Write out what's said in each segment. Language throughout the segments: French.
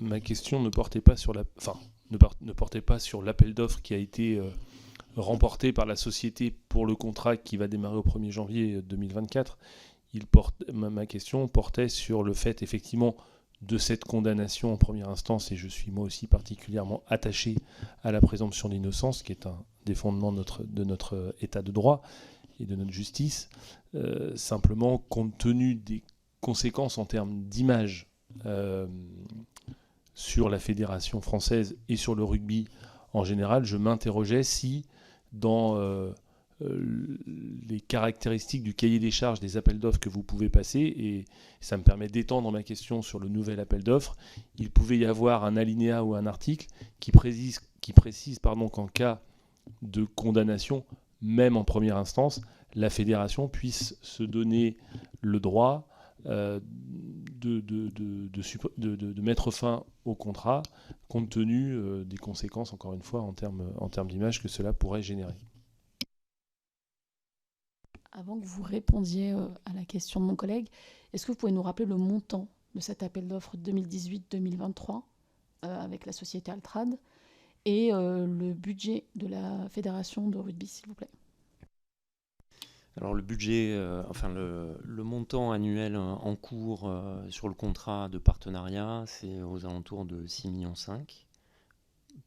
ma question ne portait pas sur ne portait pas sur l'appel d'offres qui a été remporté par la société pour le contrat qui va démarrer au 1er janvier 2024. Ma question portait sur le fait, effectivement, de cette condamnation en première instance, et je suis moi aussi particulièrement attaché à la présomption d'innocence, qui est un des fondements de notre état de droit et de notre justice. Simplement, compte tenu des conséquences en termes d'image sur la fédération française et sur le rugby en général, je m'interrogeais si, dans les caractéristiques du cahier des charges des appels d'offres que vous pouvez passer, et ça me permet d'étendre ma question sur le nouvel appel d'offres, il pouvait y avoir un alinéa ou un article qui précise qu'en cas de condamnation, même en première instance, la fédération puisse se donner le droit de mettre fin au contrat, compte tenu des conséquences, encore une fois, en termes d'image que cela pourrait générer. Avant que vous répondiez à la question de mon collègue, est-ce que vous pouvez nous rappeler le montant de cet appel d'offres 2018-2023 avec la société Altrad et le budget de la fédération de rugby, s'il vous plaît? Alors le budget, le montant annuel en cours sur le contrat de partenariat, c'est aux alentours de 6,5 millions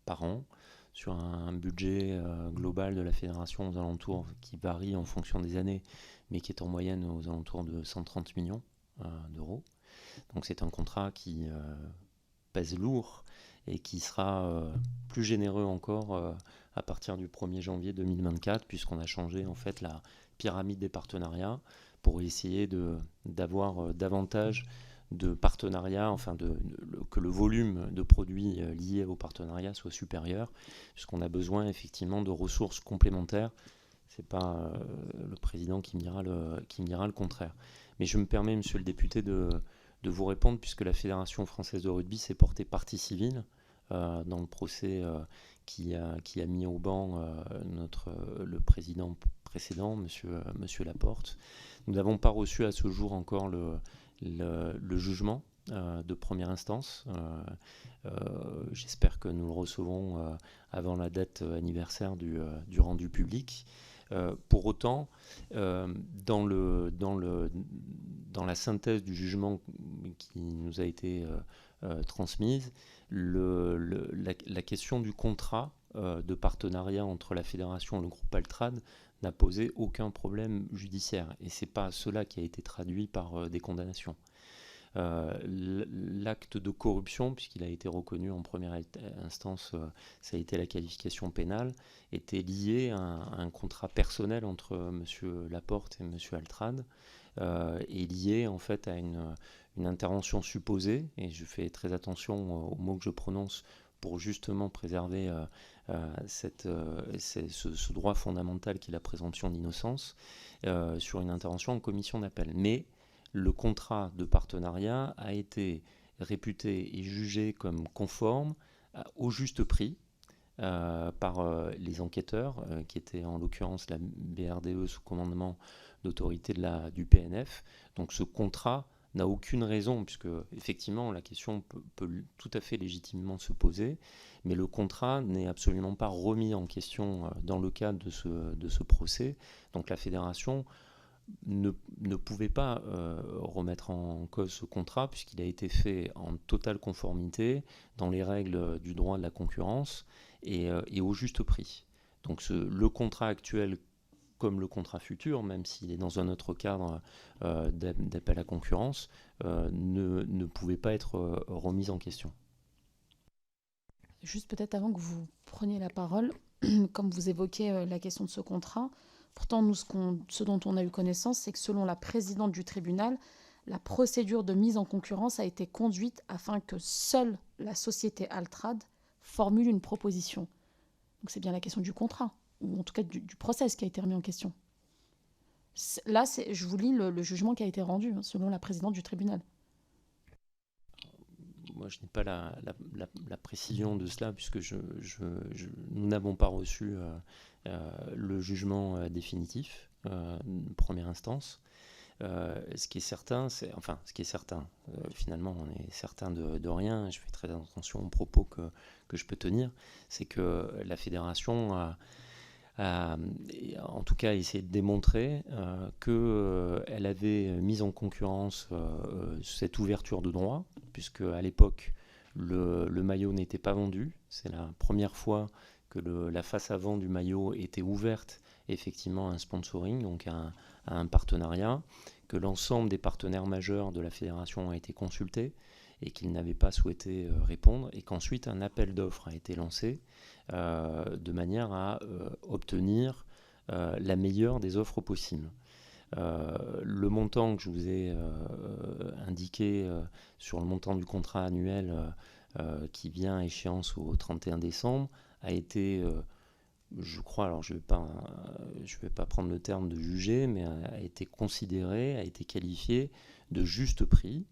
par an, sur un budget global de la fédération aux alentours, qui varie en fonction des années, mais qui est en moyenne aux alentours de 130 millions d'euros. Donc c'est un contrat qui pèse lourd et qui sera plus généreux encore à partir du 1er janvier 2024, puisqu'on a changé en fait la pyramide des partenariats pour essayer d'avoir davantage de partenariats, que le volume de produits liés au partenariat soit supérieur, puisqu'on a besoin effectivement de ressources complémentaires. C'est pas le président qui me dira le contraire. Mais je me permets, monsieur le député, de vous répondre, puisque la Fédération française de rugby s'est portée partie civile dans le procès qui a mis au banc le président précédent, monsieur Laporte. Nous n'avons pas reçu à ce jour encore le jugement de première instance. J'espère que nous le recevons avant la date anniversaire du rendu public. Pour autant, dans la synthèse du jugement qui nous a été transmise, la question du contrat de partenariat entre la fédération et le groupe Altrad n'a posé aucun problème judiciaire. Et ce n'est pas cela qui a été traduit par des condamnations. L'acte de corruption, puisqu'il a été reconnu en première instance, ça a été la qualification pénale, était lié à un contrat personnel entre M. Laporte et M. Altrad, et lié en fait à une intervention supposée, et je fais très attention aux mots que je prononce pour justement préserver ce droit fondamental qui est la présomption d'innocence, sur une intervention en commission d'appel. Mais le contrat de partenariat a été réputé et jugé comme conforme au juste prix par les enquêteurs, qui étaient en l'occurrence la BRDE sous commandement d'autorité du PNF. Donc ce contrat n'a aucune raison, puisque effectivement la question peut tout à fait légitimement se poser, mais le contrat n'est absolument pas remis en question dans le cadre de ce procès. Donc la fédération ne pouvait pas remettre en cause ce contrat, puisqu'il a été fait en totale conformité dans les règles du droit de la concurrence et au juste prix. Donc le contrat actuel comme le contrat futur, même s'il est dans un autre cadre d'appel à concurrence, ne pouvait pas être remis en question. Juste peut-être avant que vous preniez la parole, comme vous évoquez la question de ce contrat, pourtant nous, ce dont on a eu connaissance, c'est que selon la présidente du tribunal, la procédure de mise en concurrence a été conduite afin que seule la société Altrad formule une proposition. Donc c'est bien la question du contrat, ou en tout cas du process qui a été remis en question. Là, je vous lis le jugement qui a été rendu, selon la présidente du tribunal. Moi, je n'ai pas la précision de cela, puisque nous n'avons pas reçu le jugement définitif, première instance. Ce qui est certain, finalement, on est certain de rien, je fais très attention aux propos que je peux tenir, c'est que la fédération a en tout cas essayé de démontrer qu'elle avait mis en concurrence cette ouverture de droit, puisque à l'époque, le maillot n'était pas vendu. C'est la première fois que la face avant du maillot était ouverte effectivement à un sponsoring, donc à un partenariat, que l'ensemble des partenaires majeurs de la fédération a été consulté et qu'ils n'avaient pas souhaité répondre, et qu'ensuite un appel d'offres a été lancé de manière à obtenir la meilleure des offres possibles. Le montant que je vous ai indiqué sur le montant du contrat annuel qui vient à échéance au 31 décembre a été, je crois, alors je vais pas prendre le terme de juger, mais a été considéré, a été qualifié de juste prix.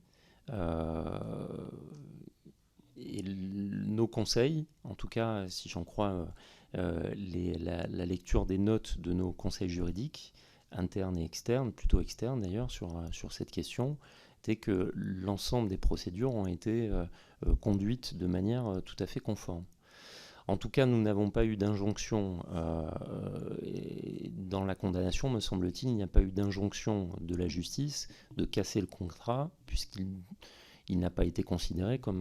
Et nos conseils, en tout cas si j'en crois la lecture des notes de nos conseils juridiques, internes et externes, plutôt externes d'ailleurs, sur cette question, était que l'ensemble des procédures ont été conduites de manière tout à fait conforme. En tout cas, nous n'avons pas eu d'injonction dans la condamnation, me semble-t-il, il n'y a pas eu d'injonction de la justice de casser le contrat, puisqu'il n'a pas été considéré comme